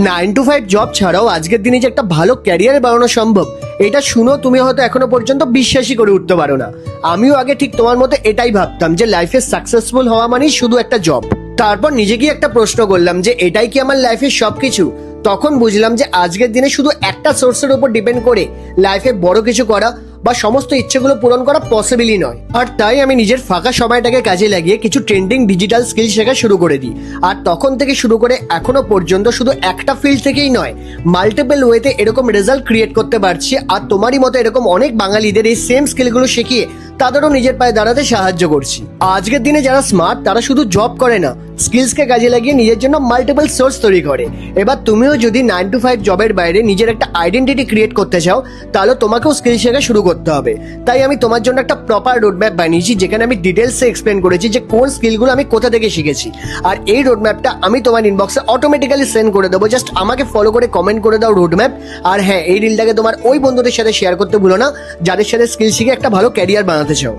9 to 5 job ছাড়াও আজকের দিনে যে একটা ভালো ক্যারিয়ার বানানো সম্ভব, এটা শুনো তুমি হয়তো এখনো পর্যন্ত বিশ্বাসই করে উঠতে পারো না। আমিও আগে ঠিক তোমার মতো এটাই ভাবতাম যে লাইফে সাকসেসফুল হওয়া মানেই শুধু একটা জব। তারপর নিজেকে একটা প্রশ্ন করলাম যে এটাই কি আমার লাইফের সবকিছু। তখন বুঝলাম যে আজকের দিনে শুধু একটা সোর্সের উপর ডিপেন্ড করে লাইফে বড় কিছু করা বা সমস্ত ইচ্ছেগুলো পূরণ করা পসিবলই নয়। আর তাই আমি নিজের ফাঁকা সময়টাকে কাজে লাগিয়ে কিছু ট্রেন্ডিং ডিজিটাল স্কিল শেখা শুরু করে দিই। আর তখন থেকে শুরু করে এখনো পর্যন্ত শুধু একটা ফিল্ড থেকেই নয়, মাল্টিপল ওয়েতে এরকম রেজাল্ট ক্রিয়েট করতে পারছি। আর তোমারই মতো এরকম অনেক বাঙালিদের এই সেম স্কিলগুলো শিখিয়ে তাদেরও নিজের পায়ে দাঁড়াতে সাহায্য করছি। আজকের দিনে যারা স্মার্ট তারা শুধু জব করে না, স্কিলসকে কাজে লাগিয়ে নিজের জন্য মাল্টিপল সোর্স তৈরি করে। এবার তুমিও যদি 9 to 5 জবের বাইরে নিজের একটা আইডেন্টিটি ক্রিয়েট করতে চাও, তাহলে তোমাকেও স্কিল শেখা শুরু করতে হবে। তাই আমি তোমার জন্য একটা প্রপার রোডম্যাপ বানিয়েছি, যেখানে আমি ডিটেলসে এক্সপ্লেন করেছি যে কোন স্কিলগুলো আমি কোথা থেকে শিখেছি। আর এই রোডম্যাপটা আমি তোমার ইনবক্সে অটোমেটিক্যালি সেন্ড করে দেবো। জাস্ট আমাকে ফলো করে কমেন্ট করে দাও রোডম্যাপ। আর হ্যাঁ, এই রিলটাকে তোমার ওই বন্ধুদের সাথে শেয়ার করতে ভুলো না যাদের সাথে স্কিল শিখে একটা ভালো ক্যারিয়ার বানাতে চাও।